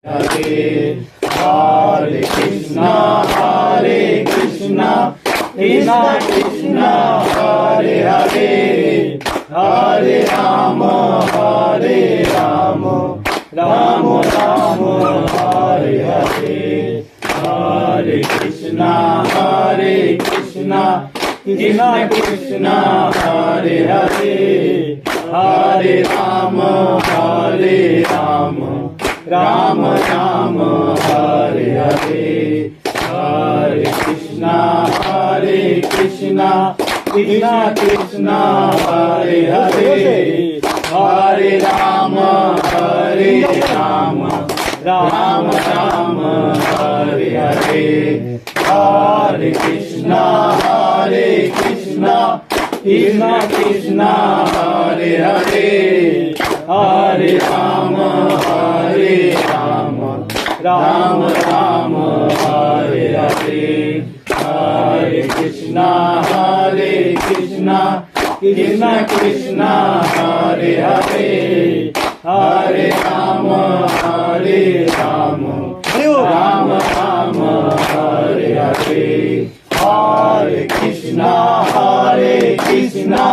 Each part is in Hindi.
Hare Hare Krishna Krishna Krishna Hare Hare Hare Rama Rama Rama Hare Hare Hare Krishna Krishna Krishna Hare Hare Hare Rama Rama Rama Rama Hare Hare Hare Krishna Krishna Krishna Hare Hare Hare Rama Rama Rama Hare Hare Hare Krishna Krishna Krishna Hare Hare Hare Rama Rama Rama Hare Hare Hare Krishna Krishna Krishna Hare Hare Hare Rama Rama Rama Hare Hare Hare Krishna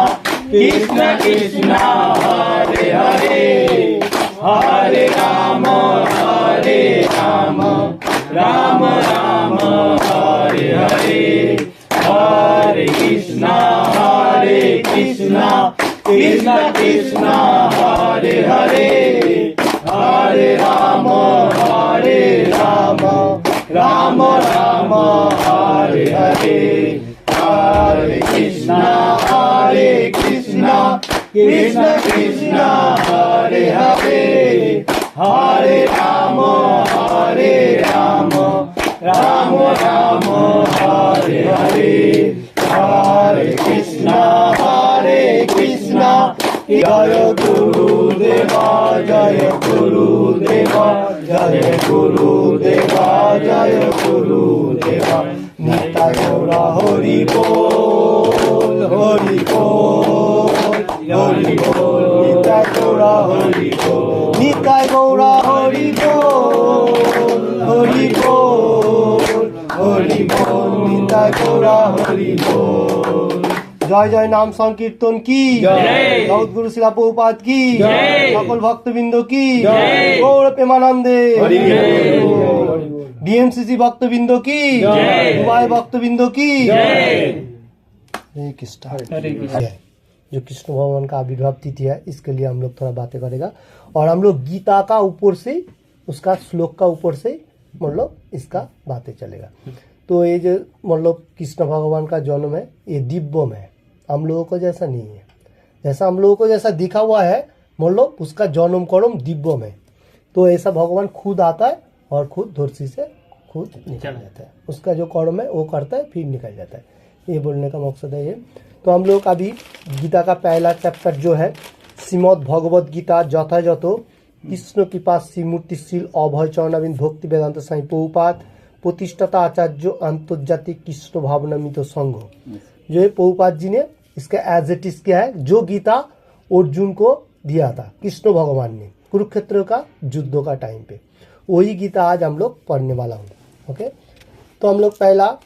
Krishna Krishna Hare Hare Hare Rama Rama Rama Hare Hare Hare Krishna Krishna Krishna Hare Hare Hare Rama Rama Rama Hare Hare Hare Krishna Krishna Krishna Hare Hare Hare Rama Rama Rama Hare Hare Hare Krishna Jaya Guru Deva Jaya Guru Deva Jaya Guru Deva Jaya Guru Deva Nitai Gaura Hari Bol Hari Bol Hari Bol Nitai Gaura Hari Bol Nitai Gaura Hari Bol Hari Bol Hari Bol Nitai Gaura Hari Bol জয় জয় নাম সংকীর্তন কি জয় গুরু শিলা প্রভুপাদ কি সকল ভক্তবৃন্দ কি গৌর প্রেমানন্দে डीएमसीसी भक्तबिंदो की दुबई भक्तबिंदो की जो कृष्ण भगवान का आविर्भाव तिथि है इसके लिए हम लोग थोड़ा बातें करेगा और हम लोग गीता का ऊपर से उसका श्लोक का ऊपर से मतलब इसका बातें चलेगा। तो ये जो मतलब कृष्ण भगवान का जन्म है ये दिव्यम है, हम लोगों को जैसा नहीं है। जैसा हम लोगों को जैसा दिखा हुआ है मतलब उसका जन्म कर्म दिव्यम है। तो ऐसा भगवान खुद आता है और खुद धरती से खुद निकल जाता है, उसका जो कर्म है वो करता है फिर निकल जाता है। ये बोलने का मकसद है ये। तो हम लोग अभी गीता का पहला चैप्टर जो है श्रीमद् भगवद गीता यथायथ कृष्ण कृपा श्रीमूर्तिशील अभय चरणाविंद भक्ति वेदांत स्वामी प्रभुपाद प्रतिष्ठाता आचार्य आंतर्जातिक कृष्ण भावनामित संघ, जो है प्रभुपाद जी ने इसका एज इट इज क्या है जो गीता अर्जुन को दिया था कृष्ण भगवान ने कुरुक्षेत्र का युद्ध का टाइम पे, वही गीता आज हम लोग पढ़ने वाला हूँ। ओके, तो हम लोग पहला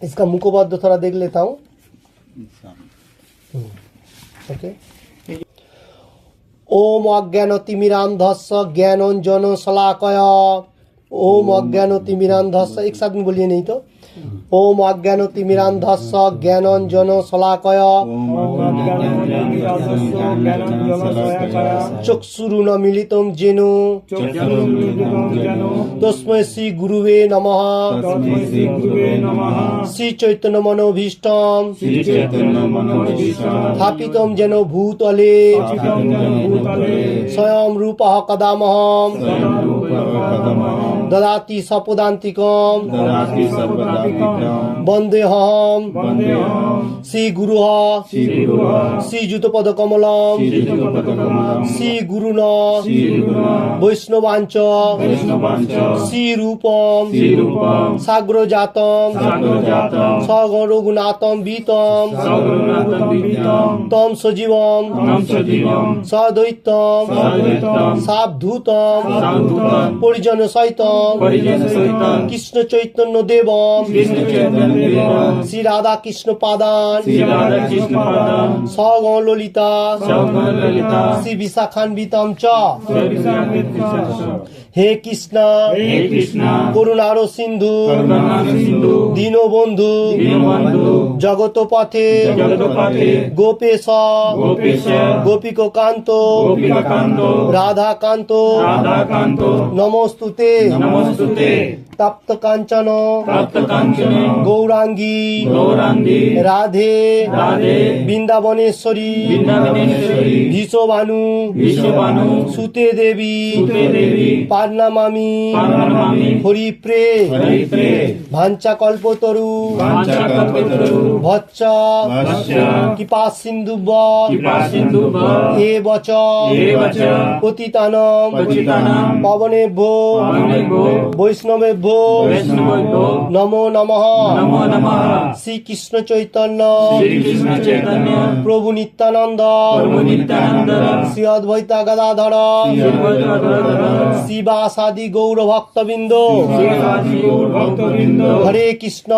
इसका मुखपद थोड़ा देख लेता हूँ। ओके, ओम अज्ञानतिमिरान्धस्य ज्ञानाञ्जन शलाकया ओम अज्ञानतिमिरान्धस्य, एक साथ में बोलिए नहीं तो ओम अज्ञानतिमिरान्धस्य ज्ञानाञ्जन शलाकया चक्षुरुन्मीलितं येन तस्मै श्री गुरुवे नमः श्री चैतन्य मनोभीष्टं स्थापितं येन भूतले स्वयं रूपः कदा मह्यं ददाति सपदान्तिकं वन्देऽहं श्री गुरुः श्री युतपदकमलं श्री गुरुना वैष्णवांच श्री रूपं साग्रजातं सगण रघुनाथं वीतं तम सजीवं सद्वैतं सावधूतं পরিজন সহিতম কৃষ্ণ চৈতন্য দেবম শ্রী রাধা কৃষ্ণ পাদান সগণ ললিতা শ্রী বিশাখান্বিতম চ হে কৃষ্ণ করুণার সিন্ধু দীনবন্ধু জগত পথে গোপেশ গোপিকান্ত রাধাকান্ত নমস্তুতে তপ্ত কাঞ্চন গৌরাঙ্গী রাধে বৃন্দাবনেশ্বরী ভীষবানু সুতে দেবী পার্নামামি হরিপ্রে ভাঞ্চা কল্পতরু ভচ্চ কৃপা সিন্ধুব এ বচ পতিতানম পবনেভ্যো বৈষ্ণবেভ্যো নমো নমঃ শ্রী কৃষ্ণ চৈতন্য প্রভু নিত্যানন্দ শ্রী অদ্বৈতা গদাধর শিবাসাদি গৌর ভক্তবৃন্দ হরে কৃষ্ণ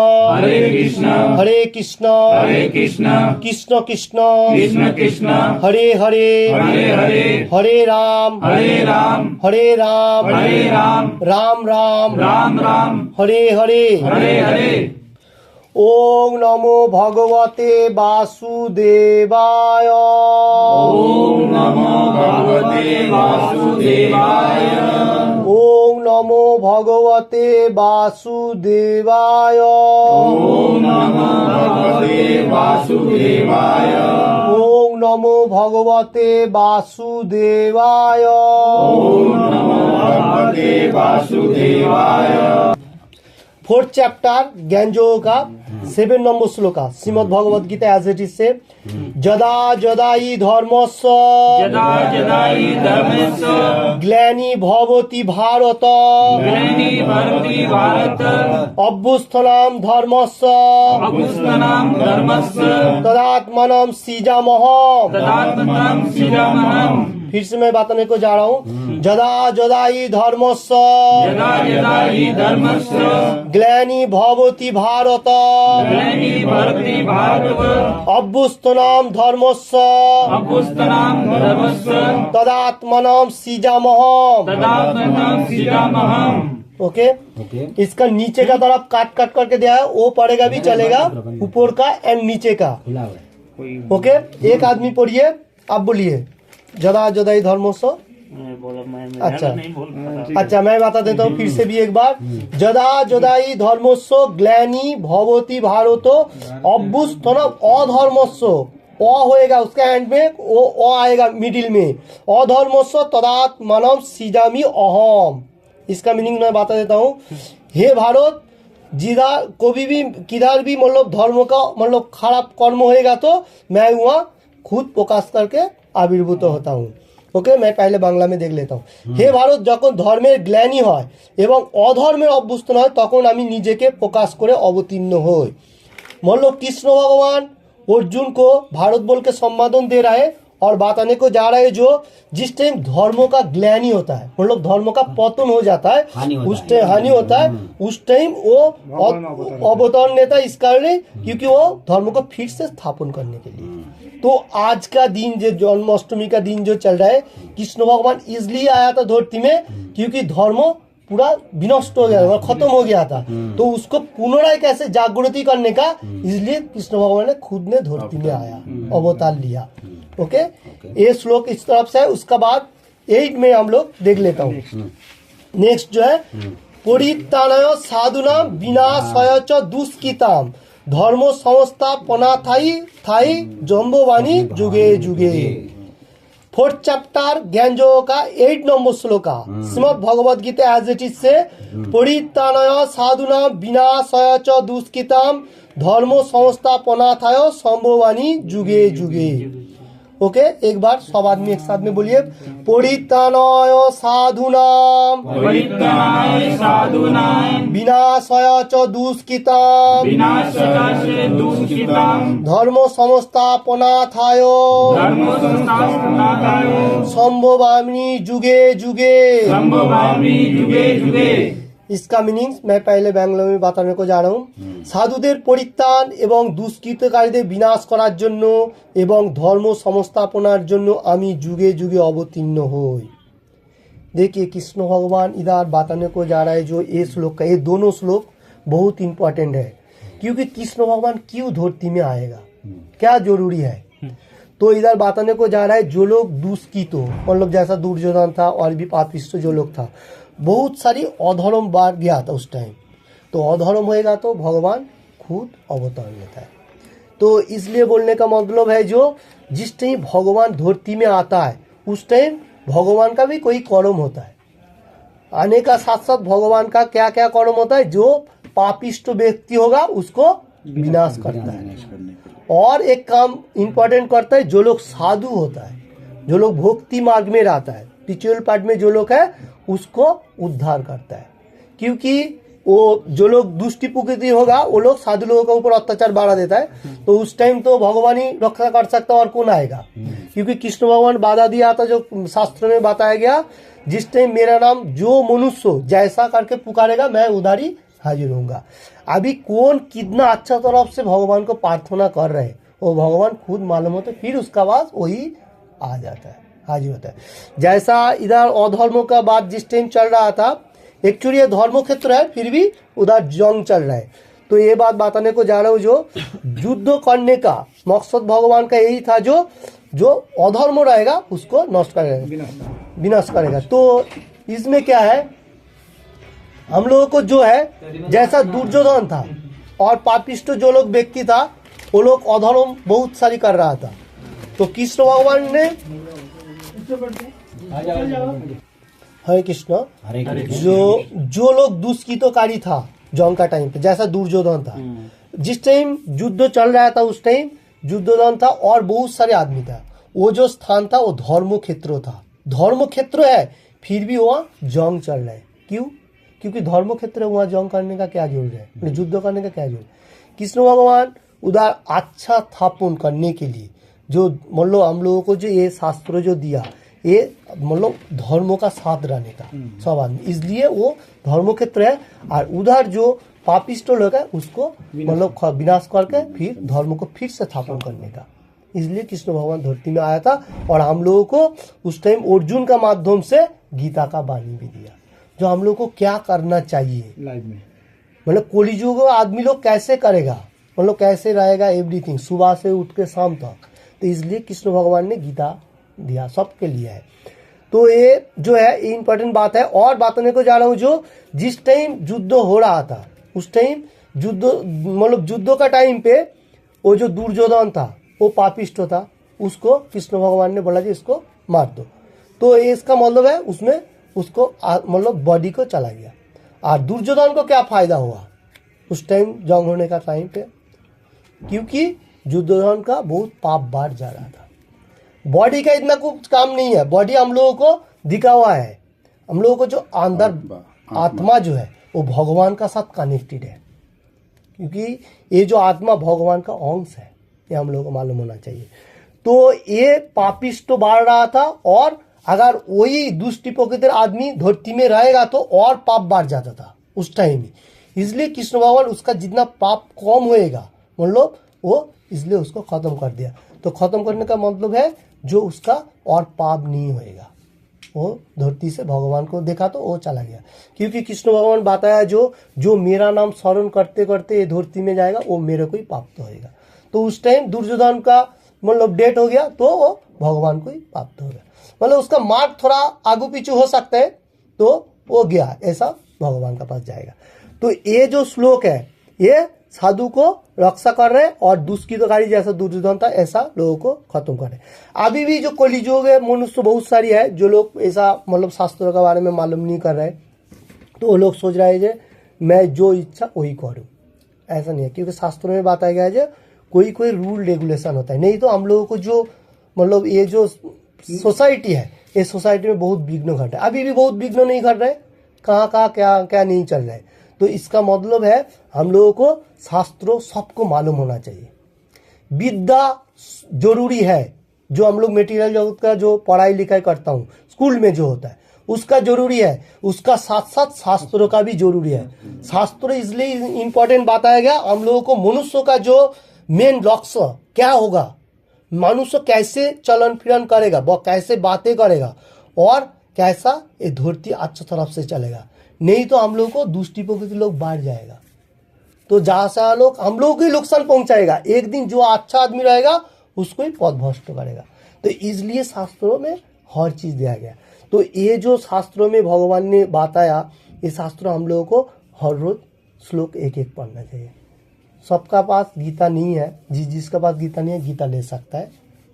হরে কৃষ্ণ কৃষ্ণ কৃষ্ণ হরে হরে হরে রাম হরে রাম রাম রাম হরে হরে ওম নমো ভগবতে বাসুদেবায় ওম নমো ভগবতে বাসুদেবায় ওম নমো ভগবতে বাসুদেবায় ওম নমো ভগবতে বাসুদেবায় ওম নমো ভগবতে বাসুদেবায় ওম নমো ভগবতে বাসুদেবায়। फोर्थ चैप्टर ज्ञानयोग का 7 नंबर श्लोक Shrimad Bhagavad Gita as it is से जदा जदा हि धर्मस्य यदा यदा हि धर्मस्य ग्लानि भवति भारत ग्लानि भवति भारत अभ्युत्थानं धर्मस्य अभ्युत्थानं धर्मस्य तदात्मानं सृजामः तदात्मानं सृजामः। फिर से मैं बताने को जा रहा हूँ जदा जदा हि धर्मस्य यदा यदा हि धर्मस्य ग्लानि भवति भारत ग्लानि भवति भारत अभ्युत्थानं धर्मस्य अभ्युत्थानं धर्मस्य तदात्मानं सृजामः तदात्मानं सृजामः। ओके इसका नीचे का तरफ काट काट करके दिया है वो पढ़ेगा भी चलेगा ऊपर का एंड नीचे का। ओके एक आदमी पढ़िए आप बोलिए जदा जदा ही धर्मस्य। अच्छा मैं बता देता हूँ फिर से भी एक बार जदा जदा ही धर्मस्य ग्लानि भवति भारत अभ्युत्थानं अधर्मस्य अ होएगा उसका एंड में वो अ आएगा मिडिल में अधर्मस्य तदात्मानं सृजामि अहम। इसका मीनिंग मैं बता देता हूँ हे भारत जिधर कभी भी किधर भी मतलब धर्म का मतलब खराब कर्म होएगा तो मैं वहाँ खुद प्रकाश करके आविर्भूत होता हूँ। ओके मैं पहले बांग्ला में देख लेता हूँ हे भारत যখন ধর্মের গ্লানি হয় এবং অধর্মের অভ্যুত্থান হয় তখন আমি নিজেকে প্রকাশ করে অবতীর্ণ হই। मतलब कृष्ण भगवान अर्जुन को भारत बोल के संबोधन दे रहा है और बताने को जा रहा है जो जिस टाइम धर्मों का ग्लानि होता है मतलब धर्म का पतन हो जाता है उस टाइम हानि होता है उस टाइम वो अवतरण लेता है इस कारण क्योंकि वो धर्म को फिर से स्थापन करने के लिए। तो आज का दिन जो जन्माष्टमी का दिन जो चल रहा है कृष्ण भगवान इसलिए आया था धरती में क्योंकि धर्म पूरा विनष्ट हो गया था खत्म हो गया था तो उसको पुनराय कैसे जागृति करने का इसलिए कृष्ण भगवान ने खुद ने धरती में आया अवतार लिया। ओके ये श्लोक इस तरफ से है उसका बाद 8 में हम लोग देख लेता हूँ। नेक्स्ट जो है परित्राणाय साधुनां विनाशाय च दुष्कृतां धर्म संस्थापना थाई जम्बोवाणी जुगे जुगे। फोर्थ चैप्टर ज्ञानयोग का 8 नंबर श्लोक Shrimad Bhagavad Gita as it is से परित्राणाय साधुनां विनाशाय च दुष्कृतां धर्म संस्थापना थाय संभवानी जुगे जुगे। ओके, एक बार सब आदमी एक साथ में बोलिए, परित्राणाय साधूनाम परित्राणाय साधूनां विनाशाय च दुष्कृताम विनाशाय दुष्कृतां धर्म संस्थापनार्थाय धर्म संस्थापनार्थाय संभवामि जुगे जुगे। संभवामि जुगे जुगे। इसका मीनिंग मैं पहले বাংলা में बताने को जा रहा हूँ। সাধুদের পরিত্রাণ এবং দুষ্কৃতকারীদের বিনাশ করার জন্য এবং ধর্ম সংস্থাপনার জন্য আমি যুगे যুगे अवतीर्ण हई। देखिए कृष्ण भगवान इधर बताने को जा रहा है जो ये श्लोक का, ये दोनों श्लोक बहुत इंपॉर्टेंट है, क्योंकि कृष्ण भगवान क्यों धरती में आएगा, क्या जरूरी है। तो इधर बताने को जा रहा है जो लोग दुष्कृत हो, मतलब जैसा दुर्योधन था और भी पापिष्ट जो लोग था, बहुत सारी अधर्म बार गया था उस टाइम, तो अधर्म होएगा तो भगवान खुद अवतार लेता है। तो इसलिए बोलने का मतलब है जो जिस टाइम भगवान धरती में आता है उस टाइम भगवान का भी कोई कर्म होता है, आने का साथ साथ भगवान का क्या क्या कर्म होता है, जो पापिष्ट व्यक्ति होगा उसको विनाश करता है, और एक काम इंपॉर्टेंट करता है जो लोग साधु होता है, जो लोग भक्ति मार्ग में रहता है, स्पिरिचुअल पार्ट में जो लोग है उसको उद्धार करता है। क्योंकि वो जो लोग दुष्टि प्रकृति होगा वो लोग साधु लोगों के ऊपर अत्याचार बढ़ा देता है, तो उस टाइम तो भगवान ही रक्षा कर सकता है और कौन आएगा। क्योंकि कृष्ण भगवान बाधा दिया था, जो शास्त्र में बताया गया, जिस टाइम मेरा नाम जो मनुष्य जैसा करके पुकारेगा मैं उधर ही हाजिर होऊंगा। अभी कौन कितना अच्छा तरफ से भगवान को प्रार्थना कर रहे हैं वो भगवान खुद मालूम होता है, फिर उसका बाद वही आ जाता है, हाजिर होता है। जैसा इधर अधर्म का बात जिस टाइम चल रहा था, एक्चुअली ये धर्म क्षेत्र है फिर भी उधर जंग चल रहा है, तो ये बात बताने को जा रहा हूँ। जो युद्ध करने का मकसद भगवान का यही था, जो अधर्म रहेगा उसको नष्ट करेगा, विनाश करेगा। तो इसमें क्या है, हम लोगों को जो है जैसा दुर्योधन था और पापिष्ट जो लोग व्यक्ति था वो लोग अधर्म बहुत सारी कर रहा था, तो कृष्ण भगवान ने, हरे कृष्ण, जो लोग दुष्कृतकारी था जंग का टाइम पे, जैसा दुर्योधन था, जिस टाइम युद्ध चल रहा था उस टाइम दुर्योधन था और बहुत सारे आदमी था, वो जो स्थान था वो धर्म क्षेत्र था, धर्म क्षेत्र है फिर भी वहाँ जंग चल रहा है। क्यों? क्योंकि धर्म क्षेत्र है, वहाँ जंग करने का क्या जरूरत है, युद्ध करने का क्या जरूरत है। कृष्ण भगवान उधर अच्छा स्थापन करने के लिए जो मतलब हम लोगों को जो ये शास्त्र जो दिया, ये मतलब धर्मों का साथ रहने का सब आदमी, इसलिए वो धर्म क्षेत्र है, और उधर जो पापिष्ट लोग है उसको मतलब विनाश करके फिर धर्म को फिर से स्थापन करने का, इसलिए कृष्ण भगवान धरती में आया था। और हम लोगों को उस टाइम अर्जुन का माध्यम से गीता का वाणी भी दिया, जो हम लोग को क्या करना चाहिए लाइफ में, मतलब कलियुग आदमी लोग कैसे करेगा, मतलब कैसे रहेगा एवरीथिंग, सुबह से उठ के शाम तक, तो इसलिए कृष्ण भगवान ने गीता दिया, सबके लिए है। तो ये जो है ये इंपॉर्टेंट बात है। और बताने को जा रहा हूँ जो जिस टाइम युद्ध हो रहा था उस टाइम युद्ध मतलब युद्ध का टाइम पे वो जो दुर्योधन था वो पापिष्ट था, उसको कृष्ण भगवान ने बोला जी इसको मार दो, तो ये इसका मतलब है उसमें उसको मतलब बॉडी को चला गया। और दुर्योधन को क्या फायदा हुआ उस टाइम जंग होने का टाइम पे, क्योंकि दुर्योधन का बहुत पाप बाढ़ जा रहा था। बॉडी का इतना कुछ काम नहीं है, बॉडी हम लोगों को दिखा हुआ है, हम लोगों को जो अंदर आत्मा जो है वो भगवान का साथ कनेक्टेड है, क्योंकि ये जो आत्मा भगवान का अंश है, ये हम लोगों को मालूम होना चाहिए। तो ये पापिष्ट तो बढ़ रहा था, और अगर वही दुष्टि प्रकृतिर आदमी धरती में रहेगा तो और पाप बढ़ जाता था उस टाइम ही, इसलिए कृष्ण भगवान उसका जितना पाप कम होएगा मतलब वो इसलिए उसको खत्म कर दिया। तो खत्म करने का मतलब है जो उसका और पाप नहीं होएगा, वो धरती से भगवान को देखा तो वो चला गया, क्योंकि कृष्ण भगवान बताया जो मेरा नाम स्मरण करते करते ये धरती में जाएगा वो मेरे को ही प्राप्त होएगा। तो उस टाइम दुर्योधन का मतलब डेट हो गया तो वो भगवान को ही प्राप्त हो गया, मतलब उसका मार्ग थोड़ा आगू पीछे हो सकता है, तो वो गया ऐसा भगवान का पास जाएगा। तो ये जो श्लोक है ये साधु को रक्षा कर रहे और दुष्कृतकारी जैसा दुर्योधन था ऐसा लोगों को खत्म कर रहे। अभी भी जो कलियुग है मनुष्य बहुत सारी है जो लोग ऐसा मतलब शास्त्रों के बारे में मालूम नहीं कर रहे, तो वो लोग सोच रहे हैं मैं जो इच्छा वही करूँ, ऐसा नहीं है, क्योंकि शास्त्रों में बताया गया है कोई कोई रूल रेगुलेशन होता है, नहीं तो हम लोगों को जो मतलब ये जो सोसाइटी है, ये सोसाइटी में बहुत विघ्न घट है। अभी भी बहुत विघ्न नहीं घट रहे, कहाँ कहाँ क्या क्या नहीं चल रहा है। तो इसका मतलब है हम लोगों को शास्त्रों सबको मालूम होना चाहिए। विद्या जरूरी है, जो हम लोग मेटीरियल जगत का जो पढ़ाई लिखाई करता हूँ स्कूल में जो होता है उसका जरूरी है, उसका साथ साथ शास्त्रों का भी जरूरी है। शास्त्र इसलिए इंपॉर्टेंट बताया गया हम लोगों को, मनुष्य का जो मेन लक्ष्य क्या होगा, मनुष्य कैसे चलन फिरन करेगा, वह कैसे बातें करेगा और कैसा ये धरती अच्छी तरफ से चलेगा। नहीं तो हम लोग को दुष्टि प्रकृति लोग बढ़ जाएगा, तो जहाँ से लोग हम लोग को ही नुकसान पहुंचाएगा। एक दिन जो अच्छा आदमी रहेगा उसको ही पद भ्रष्ट करेगा। तो इसलिए शास्त्रों में हर चीज दिया गया। तो ये जो शास्त्रों में भगवान ने बताया, ये शास्त्र हम लोगों को हर रोज श्लोक एक एक पढ़ना चाहिए। सबका पास गीता नहीं है, जिसका पास गीता नहीं है गीता ले सकता है,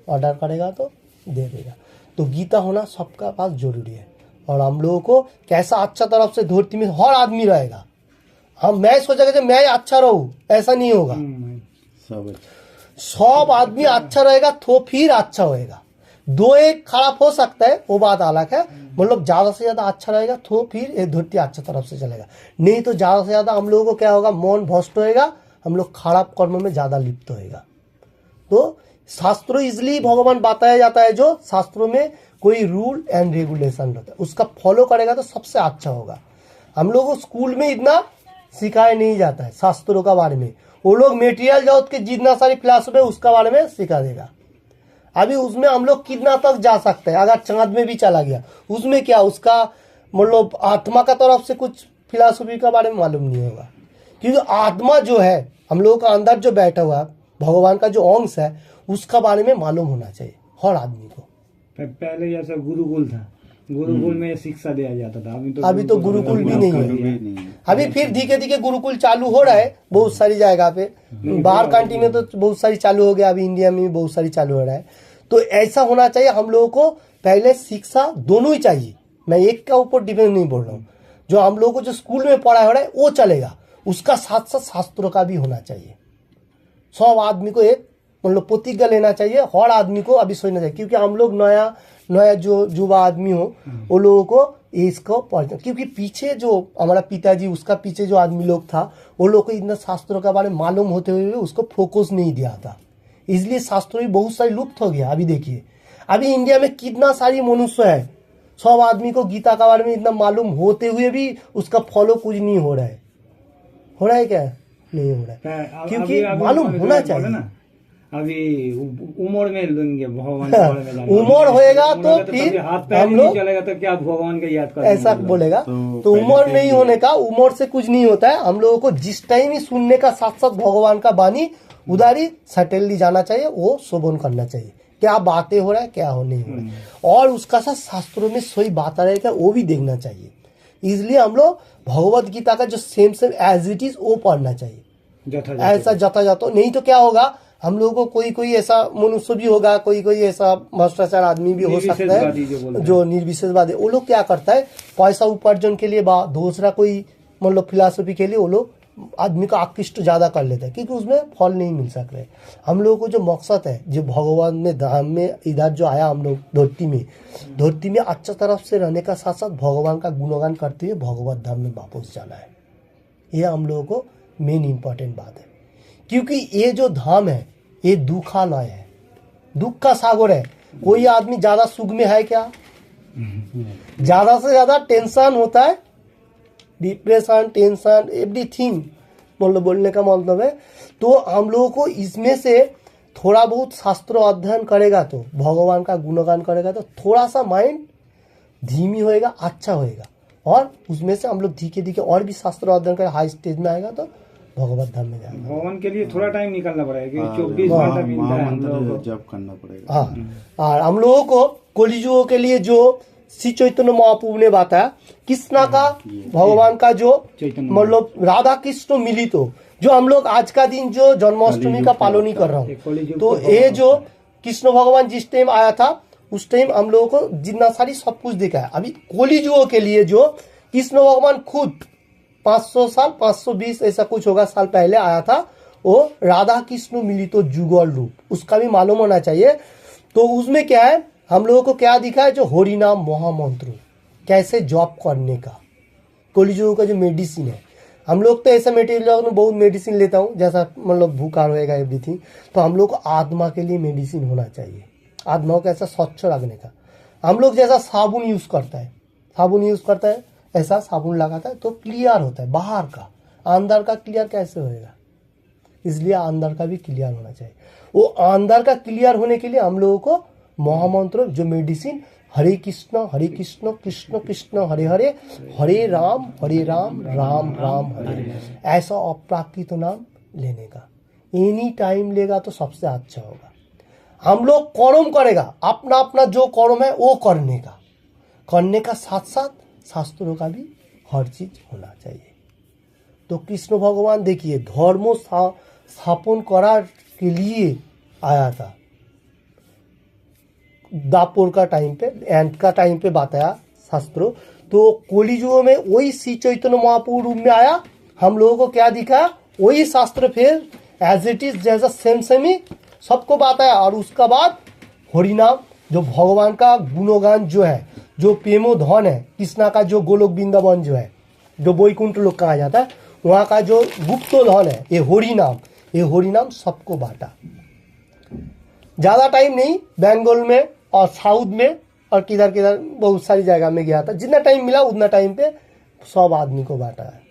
ऑर्डर करेगा तो दे देगा। तो गीता होना सबका पास जरूरी है। और हम लोगों को कैसा अच्छा तरफ से धरती में हर आदमी रहेगा। हम मैं सोचेगा कि मैं अच्छा रहूं, ऐसा नहीं होगा। सब आदमी अच्छा रहेगा तो फिर अच्छा होएगा। दो एक खराब हो सकता है, वो बात अलग है। मतलब ज्यादा से ज्यादा अच्छा रहेगा तो फिर ये धरती अच्छा तरफ से चलेगा। नहीं तो ज्यादा से ज्यादा हम लोगों को क्या होगा, मन भ्रष्ट होएगा, हम लोग खराब कर्म में ज्यादा लिप्त होएगा। तो शास्त्रों इसलिए भगवान बताया जाता है, जो शास्त्रों में कोई रूल एंड रेगुलेशन रहता है उसका फॉलो करेगा तो सबसे अच्छा होगा। हम लोग को स्कूल में इतना सिखाया नहीं जाता है शास्त्रों का बारे में। वो लोग मेटेरियल जगत के जितना सारी फिलॉसफी है उसका बारे में सिखा देगा। अभी उसमें हम लोग कितना तक जा सकते हैं, अगर चांद में भी चला गया उसमें क्या उसका मतलब आत्मा का तरफ से कुछ फिलॉसफी का बारे में मालूम नहीं होगा। क्योंकि आत्मा जो है हम लोगों का अंदर जो बैठा हुआ है, भगवान का जो अंश है, उसका बारे में मालूम होना चाहिए हर आदमी को। पहले जैसा गुरुकुल था, गुरुकुल में शिक्षा दिया जाता था। अभी तो गुरुकुल भी नहीं है। अभी फिर धीरे धीरे गुरुकुल चालू हो रहा है बहुत सारी जगह पे। बाहर कंट्री में तो बहुत सारी चालू हो गया, अभी इंडिया में भी बहुत सारी चालू हो रहा है। तो ऐसा होना चाहिए। हम लोगों को पहले शिक्षा दोनों ही चाहिए, मैं एक का ऊपर डिपेंड नहीं बोल रहा हूँ। जो हम लोगों को जो स्कूल में पढ़ाया हो रहा है वो चलेगा, उसका साथ साथ शास्त्रों का भी होना चाहिए। सब आदमी को एक मतलब प्रतिज्ञा लेना चाहिए, हर आदमी को अभी सोचना चाहिए। क्योंकि हम लोग नया जो युवा आदमी हो वो लोगों को इसको पढ़ना, क्योंकि पीछे जो हमारा पिताजी उसका पीछे जो आदमी लोग था वो लोग को इतना शास्त्रों के बारे में मालूम होते हुए उसको फोकस नहीं दिया था, इसलिए शास्त्रों भी बहुत सारी लुप्त हो गया। अभी देखिए अभी इंडिया में कितना सारी मनुष्य है, सब आदमी को गीता के बारे में इतना मालूम होते हुए भी उसका फॉलो कुछ नहीं हो रहा है। हो रहा है क्या? नहीं हो रहा है, क्योंकि मालूम होना चाहिए। अभी उम्र में लेंगे भगवान उम्र होएगा तो फिर हम लोग चलेगा तो क्या भगवान का याद कर ऐसा बोलेगा। तो उम्र नहीं होने का, उम्र से कुछ नहीं होता है। हम लोगों को जिस टाइम ही सुनने का साथ साथ भगवान का वाणी उधर ही सटेलली जाना चाहिए, वो शोभन करना चाहिए क्या बातें हो रहा है क्या हो नहीं हो रहा है, और उसका साथ शास्त्रों में सही बात आ रहा है क्या वो भी देखना चाहिए। इसलिए हम लोग भगवत गीता का जो सेम एज इट इज वो पढ़ना चाहिए, ऐसा जाता जाता। नहीं तो क्या होगा, हम लोगों को कोई ऐसा मनुष्य भी होगा, कोई ऐसा भ्रष्टाचार आदमी भी हो सकता है जो निर्विशेषवादी। वो लोग क्या करता है, पैसा उपार्जन के लिए दूसरा कोई मतलब फिलॉसफी के लिए वो लोग आदमी को आकृष्ट ज्यादा कर लेता है, क्योंकि उसमें फल नहीं मिल सक रहे। हम लोगों को जो मकसद है, जो भगवान में धाम में इधर जो आया हम लोग धरती में अच्छा तरफ से रहने का साथ साथ भगवान का गुणगान करते हुए भगवत धाम में वापस जाना है। ये हम लोगों को मेन इंपॉर्टेंट बात है, क्योंकि ये जो धाम है ये दुखालय है, दुख का सागर है। कोई आदमी ज्यादा सुख में है क्या? ज्यादा से ज्यादा टेंशन होता है, डिप्रेशन, टेंशन, एवरीथिंग मतलब बोलने का मतलब है। तो हम लोगों को इसमें से थोड़ा बहुत शास्त्र अध्ययन करेगा तो भगवान का गुणगान करेगा तो थोड़ा सा माइंड धीमी होएगा, अच्छा होएगा, और उसमें से हम लोग धीरे धीरे और भी शास्त्र अध्ययन कर हाई स्टेज में आएगा तो भगवत धाम में जाएगा। भगवान के लिए थोड़ा टाइम निकालना पड़ेगा, 24 घंटा मिलता है हम लोगों को, जब करना पड़ेगा। हाँ, और हम लोगों को कलियुगों के लिए जो श्री चैतन्य महाप्रभु ने बताया, कृष्णा का भगवान का जो मतलब राधा कृष्ण मिलित हो, जो हम लोग आज का दिन जो जन्माष्टमी का पालन कर रहा हूँ, तो ये जो कृष्ण भगवान जिस टाइम आया था उस टाइम हम लोगों को जितना सारी सब कुछ देखा है। अभी कलियुगों के लिए जो कृष्ण भगवान खुद 500 साल 520 ऐसा कुछ होगा साल पहले आया था, वो राधा कृष्ण मिलित जुगल रूप, उसका भी मालूम होना चाहिए। तो उसमें क्या है, हम लोगों को क्या दिखा है, जो हरिनाम महामंत्र कैसे जॉब करने का, कलियुग का जो मेडिसिन है। हम लोग तो ऐसा मटेरियल में बहुत मेडिसिन लेता हूँ, जैसा मतलब भूखा रहेगा एवरीथिंग, तो हम लोग को आत्मा के लिए मेडिसिन होना चाहिए, आत्मा को ऐसा स्वच्छ रखने का। हम लोग जैसा साबुन यूज करता है, ऐसा साबुन लगाता है तो क्लियर होता है बाहर का, अंदर का क्लियर कैसे होएगा, इसलिए अंदर का भी क्लियर होना चाहिए। वो अंदर का क्लियर होने के लिए हम लोगों को महामंत्र जो मेडिसिन, हरे कृष्ण कृष्ण कृष्ण हरे हरे, हरे राम राम राम हरे, ऐसा अप्राकृत नाम लेने का। एनी टाइम लेगा तो सबसे अच्छा होगा। हम लोग कर्म करेगा, अपना अपना जो कर्म है वो करने का साथ साथ शास्त्रों का भी हर चीज होना चाहिए। तो कृष्ण भगवान देखिए धर्म स्थापन करार के लिए आया था, दापोर का टाइम पे, एंड का टाइम पे बताया शास्त्रों। तो कलियुग में वही श्री चैतन्य महाप्रभु रूप में आया, हम लोगों को क्या दिखा, वही शास्त्र फिर एज इट इज जैसा सेम ही सबको बताया। और उसका बाद हरिनाम, जो भगवान का गुणगान जो है, जो प्रेमो धन है कृष्णा का, जो गोलोक वृंदावन जो है, जो वैकुंठ लोक कहा जाता है, वहाँ का जो गुप्तो धन है ये हरिनाम सबको बांटा। ज्यादा टाइम नहीं, बंगाल में और साउथ में और किधर किधर बहुत सारी जगह में गया था, जितना टाइम मिला उतना टाइम पे सब आदमी को बांटा है।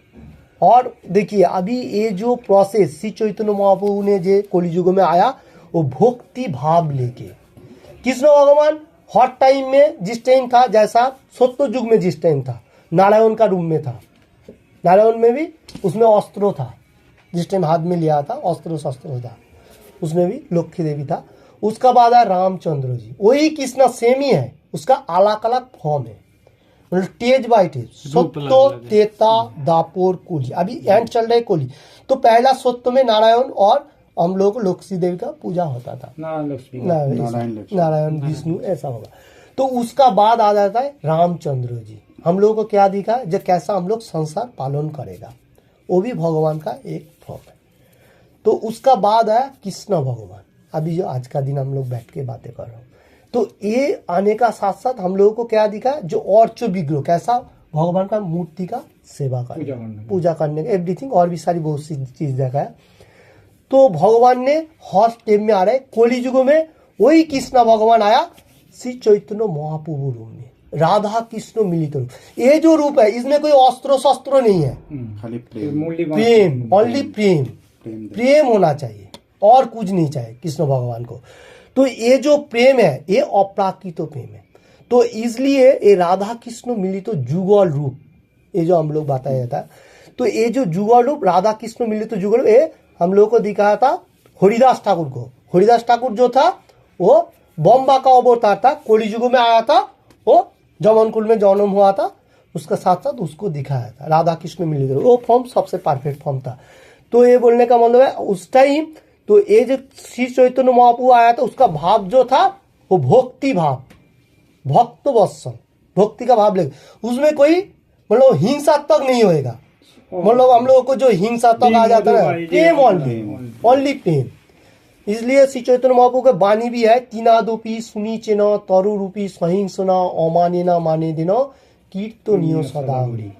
और देखिए अभी ये जो प्रोसेस श्री चैतन्य महाप्रभु ने जो कलियुग में आया, वो भक्ति भाव लेके, कृष्ण भगवान हर टाइम में जिस टाइम था, जैसा सत्य युग में जिस टाइम था, नारायण का रूम में था, नारायण में भी उसमें अस्त्रों था, जिस टाइम हाथ में लिया था अस्त्रों शस्त्रों था, उसमें भी लक्ष्मी देवी था। उसका बाद है रामचंद्र जी, वही कृष्णा सेम ही है, उसका अलग अलग फॉर्म है, मतलब टेज बाई टेज, सत्य तेता दापोर कोली, अभी एंड चल रहे कोली। तो पहला सत्य में नारायण और हम लोग लक्ष्मी देवी का पूजा होता था, नारायण विष्णु ऐसा होगा। तो उसका बाद आ जाता है रामचंद्र जी, हम लोगों को क्या दिखा, जो कैसा हम लोग संसार पालन करेगा, वो भी भगवान का एक फॉर्म है। तो उसका बाद आया कृष्ण भगवान, अभी जो आज का दिन हम लोग बैठ के बातें कर रहे हो। तो ये आने का साथ साथ हम लोगों को क्या दिखा, जो और जो विग्रह कैसा भगवान का मूर्ति का सेवा करने, पूजा करने का एवरीथिंग, और भी सारी बहुत सी चीज देखा है। तो भगवान ने हर स्टेप में आ रहे, कलियुग में वही कृष्ण भगवान आया श्री चैतन्य महाप्रभु रूप में, राधा कृष्ण मिलित रूप। ये जो रूप है इसमें कोई अस्त्र शस्त्र नहीं है, खाली प्रेम, ओनली प्रेम होना चाहिए, और कुछ नहीं चाहिए कृष्ण भगवान को। तो ये जो प्रेम है ये अप्राकृत प्रेम है। तो इसलिए ये राधा कृष्ण मिलित जुगल रूप, ये जो हम लोग बताया जाता है, तो ये जो जुगल रूप राधा कृष्ण मिलित जुगल रूप, ये हम लोग को दिखाया था हरिदास ठाकुर को। हरिदास ठाकुर जो था वो बम्बा का अवतार था, कलियुग में आया था, वो जमनकुल में जन्म हुआ था, उसका साथ साथ उसको दिखाया था राधा कृष्ण मिलित रूप, वो फॉर्म सबसे परफेक्ट फॉर्म था। तो ये बोलने का मतलब है उस टाइम तो ये जो श्री चैतन्य महाप्रभु आया था, उसका भाव जो था वो भक्ति भाव, भक्त वत्सल, भक्ति का भाव लेगा, उसमें कोई मतलब हिंसा तक नहीं होएगा। मतलब हम लोगों को जो हिंसा तक आ जाता है, प्रेम, ओनली प्रेम। इसलिए श्री चैतन्य महाप्रभु का वाणी भी है, तीनादोपी सुनी चेन तरु रूपी सहिंसना अमाने न माने दिन कीर्तनियो सदावरी।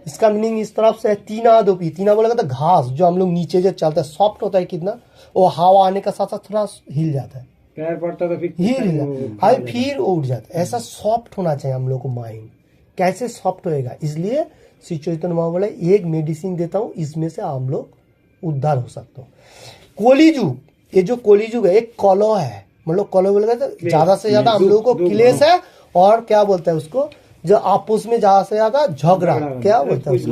इसका मीनिंग इस तरफ से है, तीनादोपी, तीना बोला था घास जो हम लोग नीचे जो चलता है सॉफ्ट होता है कितना, वो हवा आने का साथ साथ थोड़ा हिल जाता है, पैर पड़ता तो फिर हिल जाता है, फिर उठ जाता है। ऐसा सॉफ्ट होना चाहिए हम लोग को माइंड, कैसे सॉफ्ट होएगा। इसलिए श्री चैतन्य महाप्रभु बोला एक मेडिसिन देता हूँ, इसमें से हम लोग उद्धार हो सकते हो। कलियुग, ये जो कलियुग है एक कलह है, मतलब कलह बोलेगा तो ज्यादा से ज्यादा हम लोगों को क्लेश है, और क्या बोलता है उसको, जो आपस में ज्यादा से ज्यादा झगड़ा, क्या बोलता है उसको,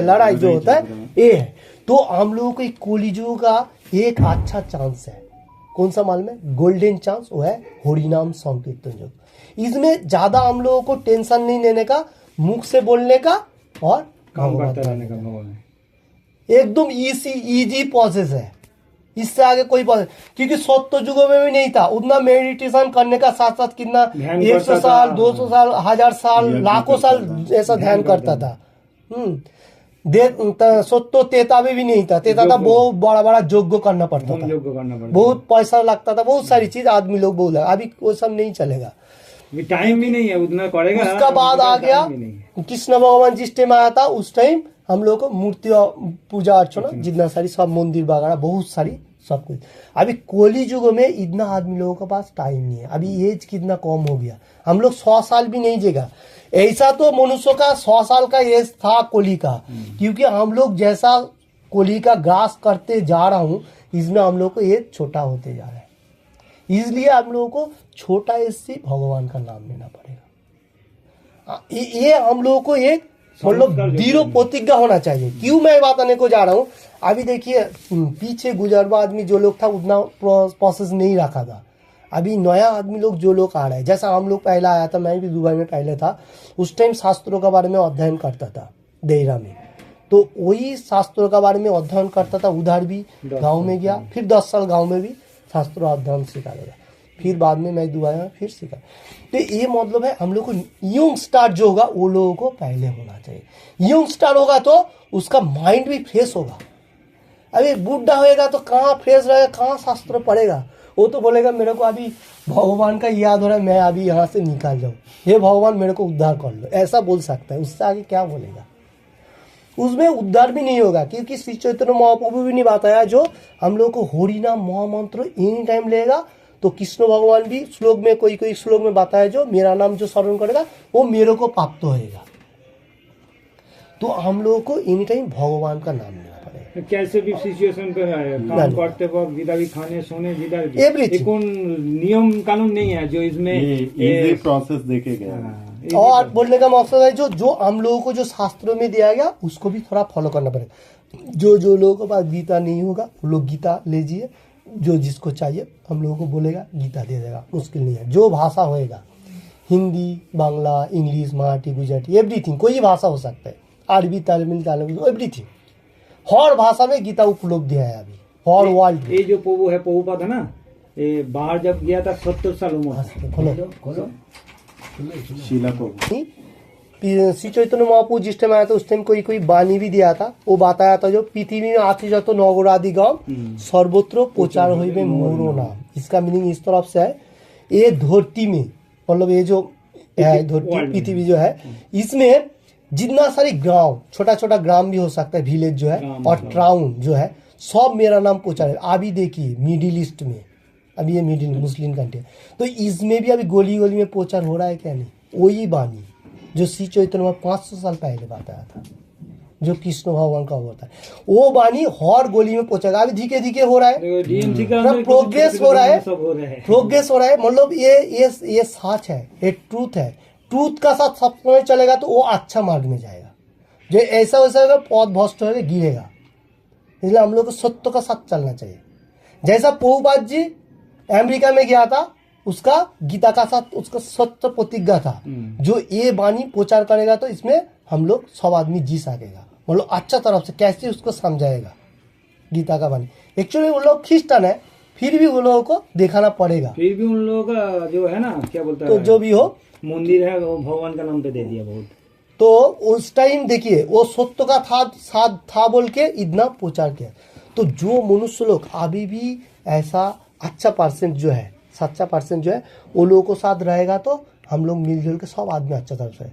लड़ाई जो होता है ये है। तो हम लोगों को कलियुग का एक अच्छा चांस है, कौन सा मालूम है, गोल्डन चांस, वो है हरिनाम संकीर्तन योग। इसमें ज्यादा हम लोगों को टेंशन नहीं लेने का, मुख से बोलने का और काम करते रहने का। भगवान एकदम इजी प्रोसेस है, इससे आगे कोई प्रोसेस, क्योंकि सत्य युग में भी नहीं था उतना मेडिटेशन करने का, साथ साथ कितना 100 साल 200 साल 1000 साल लाखों साल ऐसा ध्यान करता था। सो तो तेता भी नहीं था, तेता था बहुत बड़ा बड़ा यज्ञ करना पड़ता होम था, यज्ञ करना पड़ता बहुत पैसा लगता था, बहुत सारी चीज आदमी लोग बोला। अभी वो सब नहीं चलेगा। है। टाइम भी नहीं है उतना करेगा। उसका बाद आ गया टाइम भी नहीं है। कृष्ण भगवान जिस टाइम आया था उस टाइम हम लोग को मूर्ति पूजा अर्चना जितना सारी सब मंदिर वगैरह बहुत सारी सब कुछ। अभी कोली युग में इतना आदमी लोगों के पास टाइम नहीं है। अभी एज कितना कम हो गया, हम लोग 100 साल भी नहीं जीगा। ऐसा तो मनुष्य का 100 साल का एज था कोली का, क्योंकि हम लोग जैसा कोली का ग्रास करते जा रहा हूँ इसमें हम लोग को एज छोटा होते जा रहा है। इसलिए हम लोगों को छोटा एज से भगवान का नाम लेना पड़ेगा। ये हम लोगों को एक मतलब दृढ़ प्रतिज्ञा होना चाहिए। क्यों मैं बात आने को जा रहा हूँ, अभी देखिए पीछे गुजरवा आदमी जो लोग था उतना प्रोसेस नहीं रखा था। अभी नया आदमी लोग जो लोग आ रहे हैं, जैसा हम लोग पहले आया था, मैं भी दुबई में पहले था, उस टाइम शास्त्रों के बारे में अध्ययन करता था देहरा में, तो वही शास्त्रों के बारे में अध्ययन करता था। उधर भी गाँव में गया, फिर 10 साल गाँव में भी शास्त्र अध्ययन सिखा देगा, फिर बाद में मैं दुबई में फिर सीखा। तो ये मतलब है हम लोग को यंग स्टार जो होगा वो लोगों को पहले होना चाहिए। यंग स्टार होगा तो उसका माइंड भी फ्रेश होगा। अभी बूढ़ा होएगा तो कहाँ फ्रेश रहेगा, कहाँ शास्त्र पढ़ेगा। वो तो बोलेगा मेरे को अभी भगवान का याद हो रहा है, मैं अभी यहाँ से निकाल जाऊँ, हे भगवान मेरे को उद्धार कर लो, ऐसा बोल सकता है। उससे आगे क्या बोलेगा, उसमें उद्धार भी नहीं होगा। क्योंकि श्री चैतन्य महाप्रभु भी नहीं बताया जो हम लोग को हरि नाम महामंत्र एनी टाइम लेगा तो कृष्ण भगवान भी श्लोक में कोई कोई श्लोक में बताया जो मेरा नाम जो स्मरण करेगा वो मेरे को प्राप्त होएगा। तो हम लोगों को एनी टाइम भगवान का नाम लेना पड़ेगा। कैसे भी सिचुएशन पे है, काम करते वक्त जिधर भी खाने सोने जिधर भी Everything। कोई नियम कानून नहीं है जो इसमें ये प्रोसेस देखे गए। और बोलने का मकसद है जो हम लोगों को जो शास्त्रों में दिया गया उसको भी थोड़ा फॉलो करना पड़ेगा। जो लोगों के पास गीता नहीं होगा वो लोग गीता लीजिए, जो जिसको चाहिए हम लोगों को बोलेगा गीता दे देगा, मुश्किल नहीं है। जो भाषा होएगा, हिंदी, बांग्ला, इंग्लिश, मराठी, गुजराती, एवरीथिंग, कोई भाषा हो सकता है, अरबी, तमिल, तेलुगु, एवरीथिंग, हर भाषा में गीता उपलब्ध है अभी हर वर्ल्ड। ये जो प्रभु है प्रभुपाद है ना, ये बाहर जब गया था 70 साल उम्र। खोलो शीला प्रभु श्री चैतन्य महाप्रभु जिस टाइम आया था उस टाइम कोई बानी भी दिया था। वो बताया था जो पृथ्वी में आती जातो नगरादि गांव सर्वत्र प्रचार होइबे मोरो नाम। इसका मीनिंग इस तरफ से है, ये धरती में मतलब ये जो है धरती पृथ्वी जो है इसमें जितना सारी गांव, छोटा छोटा ग्राम भी हो सकता है, विलेज जो है, और टाउन जो है, सब मेरा नाम प्रचार है। अभी देखिए मिडिल ईस्ट में, अभी ये मिडिल मुस्लिम कंट्री है, तो इसमें भी अभी गोली गोली में प्रचार हो रहा है क्या नहीं। वही बानी जो श्री चैतन्य में 500 साल पहले बताया था, जो कृष्ण भगवान का होता है, वो बानी हर गोली में पहुंचेगा। अभी धीरे धीरे हो रहा है, प्रोग्रेस हो रहा है, प्रोग्रेस हो रहा है। मतलब ये सच है, ये ट्रूथ है। ट्रूथ का साथ सब समय चलेगा तो वो अच्छा मार्ग में जाएगा। जो ऐसा वैसा होगा पौध भ्रष्ट होकर गिरेगा। इसलिए हम लोग को सत्य का साथ चलना चाहिए। जैसा प्रभुपाद जी अमेरिका में गया था, उसका गीता का साथ उसका सत्य प्रतिज्ञा था, जो ये वाणी प्रचार करेगा तो इसमें हम लोग सब आदमी जी सकेगा। मतलब अच्छा तरफ से कैसे उसको समझाएगा गीता का वाणी। एक्चुअली वो लोग क्रिश्चियन है, फिर भी उन लोगों को दिखाना पड़ेगा। फिर भी उन लोगों का जो है ना, क्या बोलता है, तो जो भी हो मंदिर है वो भगवान का नाम पे दे दिया बहुत। तो उस टाइम देखिए वो सत्य का था बोल के इतना प्रचार किया। तो जो मनुष्य लोग अभी भी ऐसा अच्छा परसेंट जो है, सच्चा परसेंट जो है, वो लोगों को साथ रहेगा तो हम लोग मिलजुल के सब आदमी अच्छा तरफ से,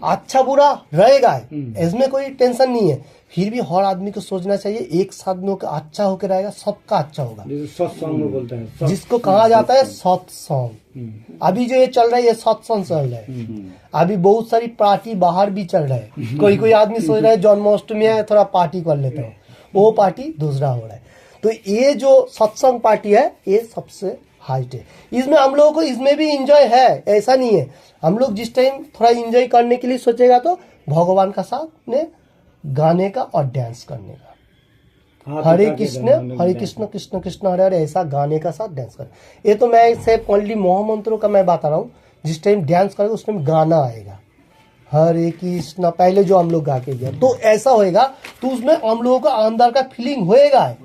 अच्छा बुरा रहेगा, इसमें कोई टेंशन नहीं है। फिर भी हर आदमी को सोचना चाहिए एक साथ में अच्छा होकर रहेगा, सबका अच्छा होगा। सत्संग बोलते हैं, जिसको कहा जाता है सत्संग। अभी जो ये चल रहा है ये सत्संग चल रहा है। अभी बहुत सारी पार्टी बाहर भी चल रहा है। कोई आदमी सोच रहा है जन्माष्टमी है थोड़ा पार्टी कर लेते हो, वो पार्टी दूसरा हो रहा है। तो ये जो सत्संग पार्टी है ये सबसे हाइट है। इसमें हम लोगों को इसमें भी इंजॉय है, ऐसा नहीं है। हम लोग जिस टाइम थोड़ा इंजॉय करने के लिए सोचेगा तो भगवान का साथ में गाने का और डांस करने का, हरे कृष्ण कृष्ण कृष्ण हरे हरे, ऐसा गाने का साथ डांस कर। ये तो मैं सिर्फ ओनली महामंत्रों का मैं बता रहा हूँ। जिस टाइम डांस करेगा उस टाइम गाना आएगा, हरे कृष्ण पहले जो हम लोग गा के गया, तो ऐसा होएगा तो उसमें हम लोगों का अंदर का फीलिंग होएगा।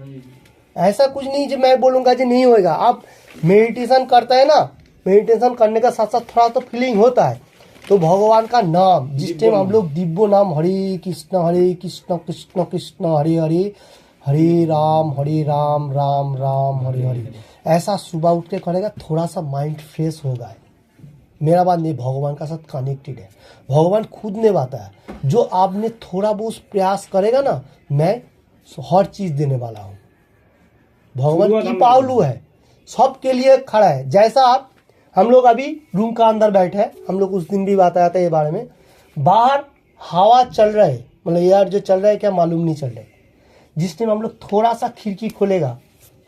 ऐसा कुछ नहीं जो मैं बोलूंगा जो नहीं होएगा। आप मेडिटेशन करता है ना, मेडिटेशन करने का साथ साथ थोड़ा तो फीलिंग होता है। तो भगवान का नाम जिस टाइम हम लोग दिव्य नाम हरे कृष्ण कृष्ण कृष्ण हरे हरे हरे राम राम राम हरे हरे, ऐसा सुबह उठ के करेगा, थोड़ा सा माइंड फ्रेश होगा। मेरा बात नहीं, भगवान का साथ कनेक्टेड है। भगवान खुद ने बताया जो आपने थोड़ा बहुत प्रयास करेगा ना, मैं हर चीज देने वाला हूँ। भगवान की पावलू है, सबके लिए खड़ा है। जैसा आप हम लोग अभी रूम का अंदर बैठे हैं, हम लोग उस दिन भी बताया था ये बारे में, बाहर हवा चल रहा है, मतलब यार जो चल रहा है क्या मालूम नहीं चल रहा है। जिस टाइम हम लोग थोड़ा सा खिड़की खोलेगा,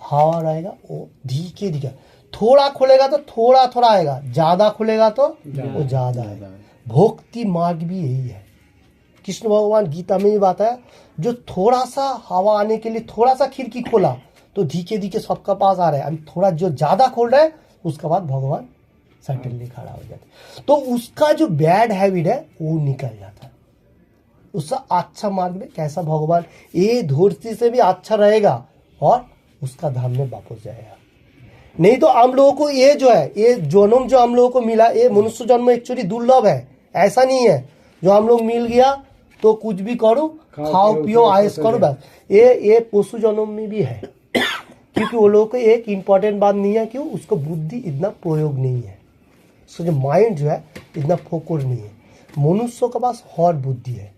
हवा रहेगा, वो धीरे धीरे, थोड़ा खोलेगा तो थोड़ा थोड़ा आएगा, ज्यादा खोलेगा तो वो ज्यादा है। भक्ति मार्ग भी यही है। कृष्ण भगवान गीता में भी बताया, जो थोड़ा सा हवा आने के लिए थोड़ा सा खिड़की खोला तो धीरे धीरे सबका पास आ रहा है। अभी थोड़ा जो ज्यादा खोल रहा है, उसके बाद भगवान सडनली खड़ा हो जाता है। तो उसका जो बैड हैबिट है वो निकल जाता है, उसका अच्छा मार्ग में कैसा भगवान ये धरती से भी अच्छा रहेगा और उसका धाम में वापस जाएगा। नहीं तो हम लोगों को ये जो है, ये जन्म जो हम लोगों को मिला, ये मनुष्य जन्म एक्चुअली दुर्लभ है। ऐसा नहीं है जो हम लोग मिल गया तो कुछ भी करो, खाओ पियो आयस करो बस। ये पशु जन्म में भी है, क्योंकि वो लोगों को एक इम्पॉर्टेंट बात नहीं है, क्यों उसको बुद्धि इतना प्रयोग नहीं है, उसका जो माइंड जो है इतना फोकस नहीं है। मनुष्य के पास हर बुद्धि है,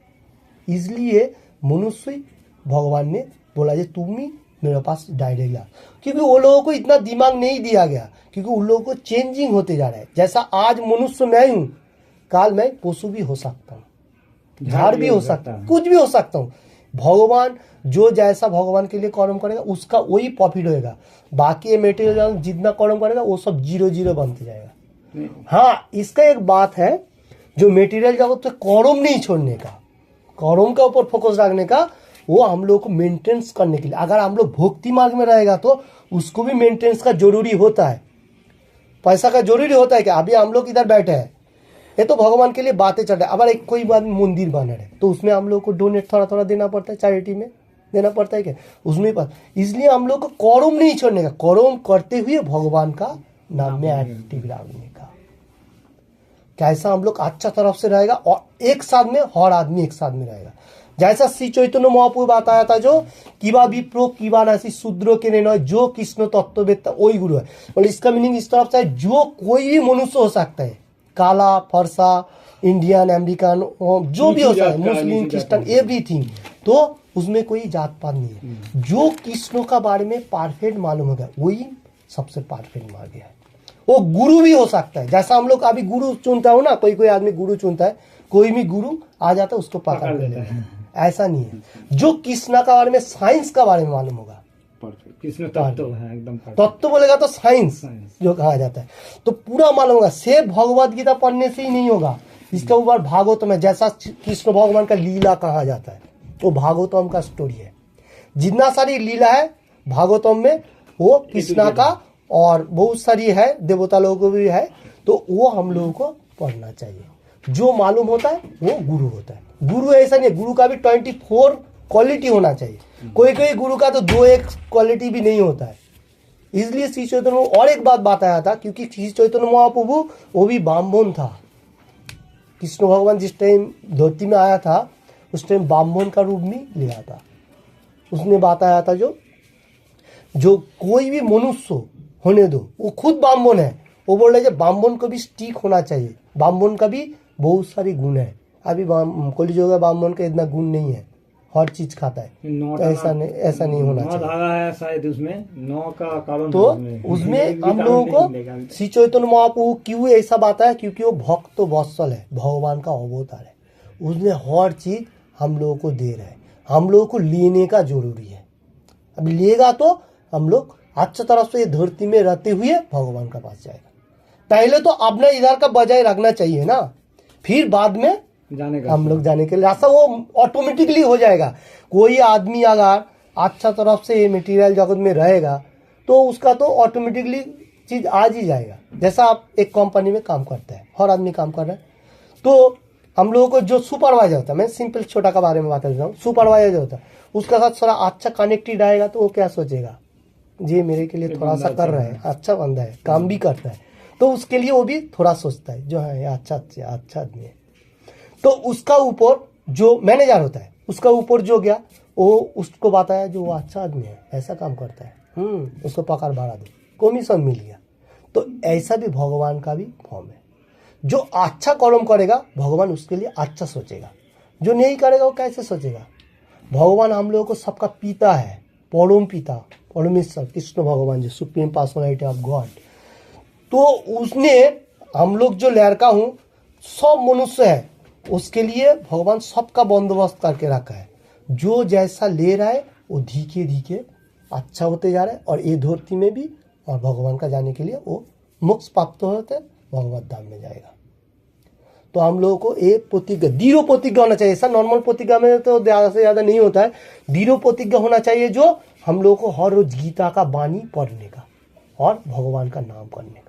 इसलिए मनुष्य भगवान ने बोला जे तुम ही मेरे पास डायरेक्ट ला, क्योंकि वो लोगों को इतना दिमाग नहीं दिया गया, क्योंकि उन लोगों को चेंजिंग होते जा रहा है। जैसा आज मनुष्य मैं हूँ, काल मैं पशु भी हो सकता हूँ, झाड़ भी हो सकता हूँ, कुछ भी हो सकता हूँ। भगवान जो जैसा भगवान के लिए कर्म करेगा उसका वही प्रॉफिट होएगा। बाकी मेटेरियल जितना कर्म करेगा वो सब 0-0 बनते जाएगा। हाँ, इसका एक बात है, जो मेटेरियल जगत पे कर्म नहीं छोड़ने का, कर्म के ऊपर फोकस रखने का, वो हम लोग को मेंटेनेंस करने के लिए। अगर हम लोग भक्ति मार्ग में रहेगा तो उसको भी मेंटेनेंस का जरूरी होता है, पैसा का जरूरी होता है। क्या अभी हम लोग इधर बैठे हैं, ये तो भगवान के लिए बातें चल रहा है। अगर एक कोई बात मंदिर बना है तो उसमें हम लोग को डोनेट थोड़ा थोड़ा देना पड़ता है, चैरिटी में देना पड़ता है क्या, उसमें पर। इसलिए हम लोग को कर्म नहीं छोड़ने का, कर्म करते हुए भगवान का नाम में एक्टिव रहने का। कैसा हम लोग अच्छा तरफ से रहेगा और एक साथ में हर आदमी एक साथ में रहेगा। जैसा श्री चैतन्य महाप्रभु बताया था, जो किवा विप्रो किवा नासी शूद्र के नहीं, जो कृष्ण तत्ववेत्ता वही गुरु है। और इसका मीनिंग इस तरफ से जो कोई भी मनुष्य हो सकता है, काला फरसा, इंडियन अमेरिकन, जो भी हो सकता है, मुस्लिम क्रिश्चियन एवरीथिंग, तो उसमें कोई जात पात नहीं है। जो कृष्ण का बारे में परफेक्ट मालूम होगा वही सबसे परफेक्ट मार्ग है। वो गुरु भी हो सकता है, जैसा हम लोग अभी गुरु चुनता हो ना, कोई कोई आदमी गुरु चुनता है, कोई भी गुरु आ जाता है उसको पकड़ लेता है। ऐसा नहीं है। जो कृष्णा का बारे में, साइंस का बारे में मालूम होगा, कृष्ण तत्व है एकदम, तत्व बोलेगा तो साइंस जो कहा जाता है, तो पूरा मालूम होगा। सिर्फ भगवत गीता पढ़ने से ही नहीं होगा, इसके ऊपर भागवतम है। जैसा कृष्ण भगवान का लीला कहा जाता है, वो भागवतम का स्टोरी है। जितना सारी लीला है भागवतम में वो कृष्णा का, और बहुत सारी है देवता लोगों को भी है, तो वो हम लोगों को पढ़ना चाहिए। जो मालूम होता है वो गुरु होता है। गुरु ऐसा नहीं है, गुरु का भी 24 क्वालिटी होना चाहिए। कोई कोई गुरु का तो 2-1 क्वालिटी भी नहीं होता है। इसलिए श्री चैतन्य और एक बात बताया था, क्योंकि श्री चैतन्य महाप्रभु वो भी ब्राह्मण था। कृष्ण भगवान जिस टाइम धरती में आया था उस टाइम ब्राह्मण का रूप में लिया था। उसने बताया था जो कोई भी मनुष्य होने दो, वो खुद ब्राह्मण है, वो बोल रहे ब्राह्मण को भी स्टिक होना चाहिए, ब्राह्मण का भी बहुत सारी गुण है। अभी कलियुग का ब्राह्मण का इतना गुण नहीं है, हर चीज खाता है, तो ऐसा नहीं होना चाहिए। धागा है शायद उसमें, 9 का कारण, तो उसमें हम लोगों को श्री चैतन्य महाप्रभु क्यों ऐसा बात है, क्योंकि वो भक्त वत्सल है, भगवान का अवतार है। उसने हर चीज हम लोगों को दे रहा है, हम लोगों को लेने का जरूरी है। अभी लेगा तो हम लोग अच्छा तरफ से धरती में रहते हुए भगवान का पास जाएगा। पहले तो अपने इधर का बजाय रखना चाहिए ना, फिर बाद में जाने का हम लोग जाने के लिए रास्ता वो ऑटोमेटिकली हो जाएगा। कोई आदमी अगर अच्छा तरफ से मटेरियल जगत में रहेगा तो उसका तो ऑटोमेटिकली चीज आज ही जाएगा। जैसा आप एक कंपनी में काम करते हैं, हर आदमी काम कर रहा है, तो हम लोगों को जो सुपरवाइजर होता है, मैं सिंपल छोटा का बारे में बात कर रहा हूँ, सुपरवाइजर जो होता है उसका साथ थोड़ा अच्छा कनेक्टेड आएगा तो वो क्या सोचेगा, जी मेरे के लिए थोड़ा सा कर रहा है, अच्छा बंदा है, काम भी करता है, तो उसके लिए वो भी थोड़ा सोचता है जो है अच्छा आदमी है। तो उसका ऊपर जो मैनेजर होता है उसका ऊपर जो गया वो उसको बताया जो वो अच्छा आदमी है, ऐसा काम करता है, उसको पकड़ बढ़ा दो, कमीशन मिल गया। तो ऐसा भी भगवान का भी फॉर्म है। जो अच्छा कर्म करेगा भगवान उसके लिए अच्छा सोचेगा, जो नहीं करेगा वो कैसे सोचेगा। भगवान हम लोगों को सबका पिता है, परम पिता परमेश्वर कृष्ण भगवान जो सुप्रीम पर्सनालिटी ऑफ गॉड। तो उसने हम लोग जो लड़का हूँ सब मनुष्य है, उसके लिए भगवान सबका बंदोबस्त करके रखा है। जो जैसा ले रहा है वो धीरे धीरे अच्छा होते जा रहा है, और ये धरती में भी और भगवान का जाने के लिए वो मोक्ष प्राप्त होते भगवत धाम में जाएगा। तो हम लोगों को एक प्रतिज्ञा दृढ़ प्रतिज्ञा होना चाहिए। ऐसा नॉर्मल प्रतिज्ञा में तो ज़्यादा से ज़्यादा नहीं होता है, दृढ़ प्रतिज्ञा होना चाहिए जो हम लोगों को हर रोज गीता का वाणी पढ़ने का और भगवान का नाम करने का।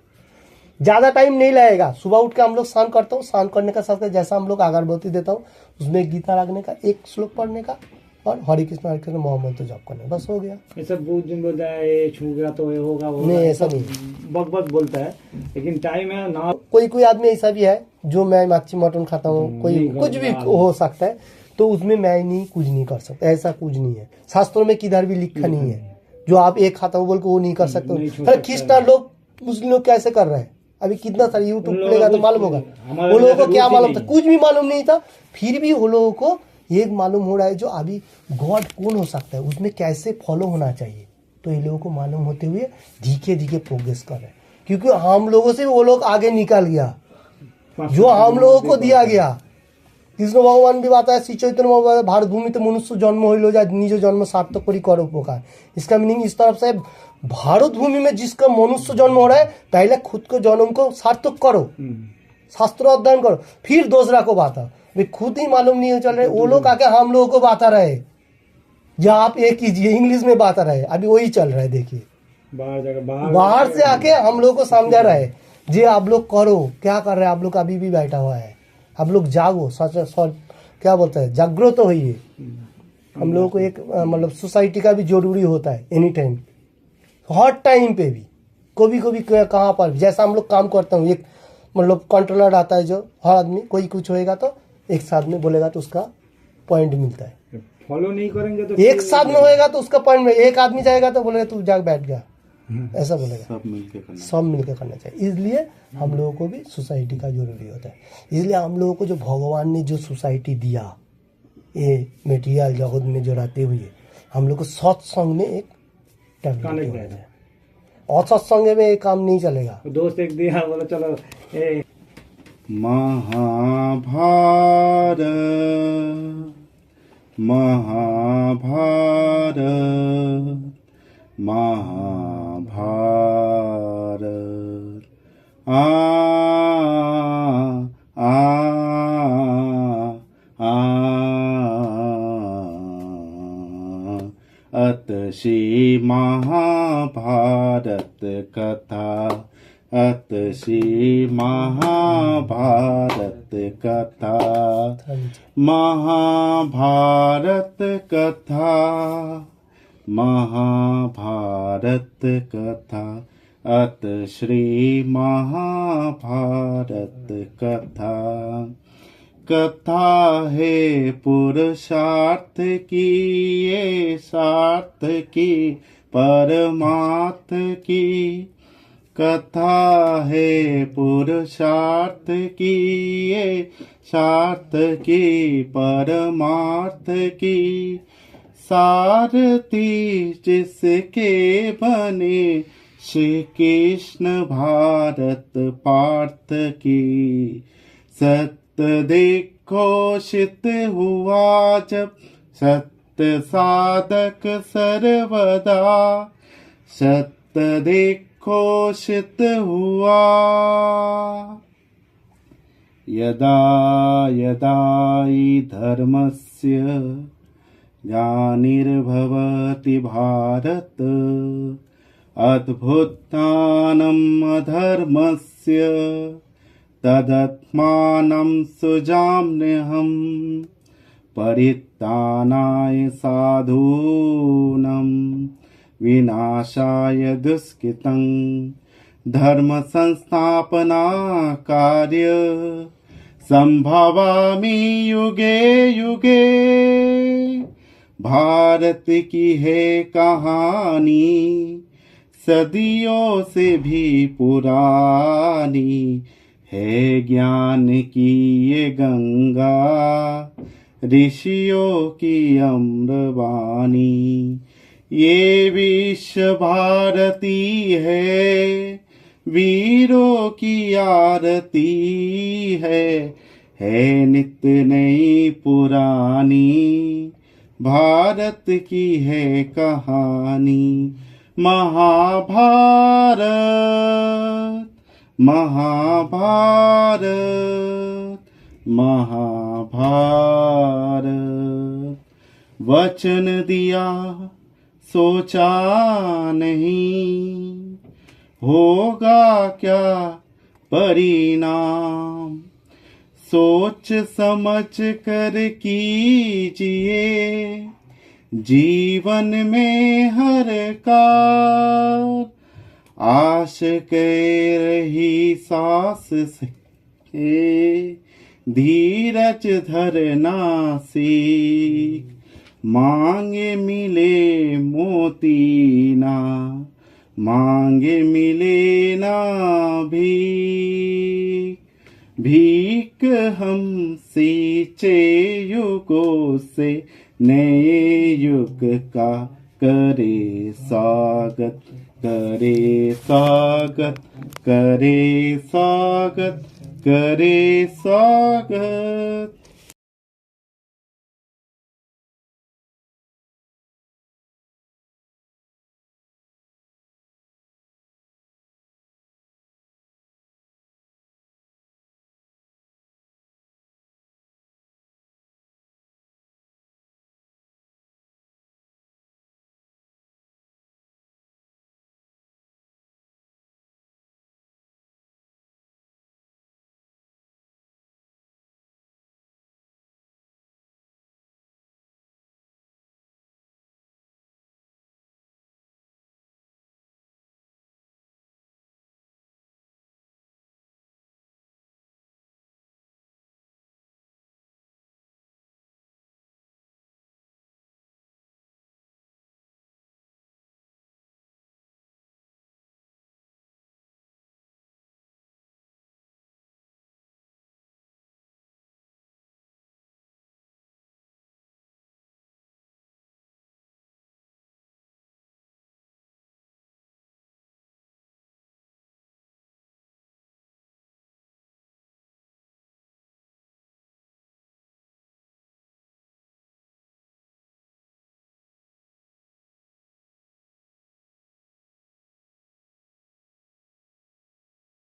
ज़्यादा टाइम नहीं लगेगा, सुबह उठ के हम लोग स्नान करता हूँ, स्नान करने का साथ जैसा हम लोग अगरबत्ती देता हूँ उसमें गीता रखने का, एक श्लोक पढ़ने का और हरे कृष्ण मोहम्मद तो जप करने, बस हो गया। ये सब बहुत दिन बोलता है ये छू गया तो ये होगा वो नहीं, ऐसा नहीं, बक बक बोलता है, लेकिन टाइम है ना। कोई आदमी ऐसा भी है जो मैं मच्छी मटन खाता हूँ, कोई कुछ भी हो सकता है, तो उसमें मैं नहीं कुछ नहीं कर सकता, ऐसा कुछ नहीं है। शास्त्रों में किधर भी लिखा नहीं है जो आप एक खाता हो बोल के वो नहीं कर सकते। फिर ख्रिस्टान लोग मुस्लिम लोग कैसे कर रहे हैं, अभी कितना सारा यूट्यूब खुलेगा तो मालूम होगा। वो लोगों को क्या मालूम था, कुछ भी मालूम नहीं था, फिर भी वो लोगों को ये मालूम हो रहा है जो अभी गॉड कौन हो सकता है, उसमें कैसे फॉलो होना चाहिए। तो ये लोगों को मालूम होते हुए धीरे धीरे प्रोग्रेस कर रहे हैं, क्योंकि हम लोगों से वो लोग आगे निकल गया जो हम लोगों को दिया गया। कृष्ण भगवान भी बताया, श्री चैतन्य भगवान भारत भूमि तो मनुष्य जन्म हो जा निज जन्म सार्थक करी कर उपकार। इसका मीनिंग इस तरफ से भारत भूमि में जिसका मनुष्य जन्म हो रहा है पहले खुद को जन्म को सार्थक करो, शास्त्र अध्ययन करो, फिर दूसरा को बाता। वे खुद ही मालूम नहीं चल रहे, वो लोग आके हम लोगों को बाता रहे जो आप ये कीजिए, इंग्लिश में बाता रहे, अभी वही चल रहा है। देखिए बाहर से आके हम लोग को समझा रहे जी आप लोग करो, क्या कर रहे हैं आप लोग, अभी भी बैठा हुआ है, आप लोग जागो, सच क्या बोलते हैं जागृत होइए। हम लोगों को एक मतलब सोसाइटी का भी जरूरी होता है, एनी टाइम हर टाइम पे भी, कभी कहाँ पर जैसा हम लोग काम करते हैं, एक मतलब कंट्रोलर आता है जो हर आदमी कोई कुछ होएगा तो एक साथ में बोलेगा तो उसका पॉइंट मिलता है, फॉलो नहीं करेंगे तो एक साथ में होएगा तो उसका पॉइंट में, एक आदमी जाएगा तो बोलेगा तू जाग बैठ गया, ऐसा बोलेगा। सब मिलके करना चाहिए। इसलिए हम लोगों को भी सोसाइटी का जरूरी होता है। इसलिए हम लोगों को जो भगवान ने जो सोसाइटी दिया, ये मेटीरियल जगत में जो रहते हुए हम लोग को सत्संग में एक टैबलेट होना चाहिए, और सत्संग में एक काम नहीं चलेगा। दोस्त एक दिया बोला चलो महाभारत महाभारत महाभारत आ आ आ अत श्री महाभारत कथा, अत श्री महाभारत कथा, महाभारत कथा, महाभारत कथा, अत श्री महाभारत कथा। कथा है पुरुषार्थ की, ये सार्थ की परमार्थ की, कथा है पुरुषार्थ की, ये सार्थ की परमार्थ की, सारथी जिसके बने श्री कृष्ण भारत पार्थ की। सत्य देखोषित हुआ जब, सत्य साधक सर्वदा, सत्य देखोषित हुआ। यदा यदा हि धर्मस्य ग्लानिर्भवति भारत, अद्भुतानम् अधर्मस्य तदात्मानं सृजाम्यहम्, परित्राणाय साधूनां विनाशाय दुष्कृतं, धर्म संस्थापना कार्य संभवामि युगे युगे। भारत की है कहानी सदियों से भी पुरानी, है ज्ञान की ये गंगा ऋषियों की अम्रवाणी। ये विश्व भारती है वीरों की आरती है नित्य नई पुरानी। भारत की है कहानी महाभारत महाभारत महाभारत। वचन दिया सोचा नहीं होगा क्या परिणाम। सोच समझ कर कीजिए जीवन में हर कार। आश के रही सांस से धीरज धरना सीख। मांगे मिले मोती ना मांगे मिले ना भीख। भीख हम सींचे युगों से नए युग का करे स्वागत करे स्वागत करे स्वागत करे स्वागत।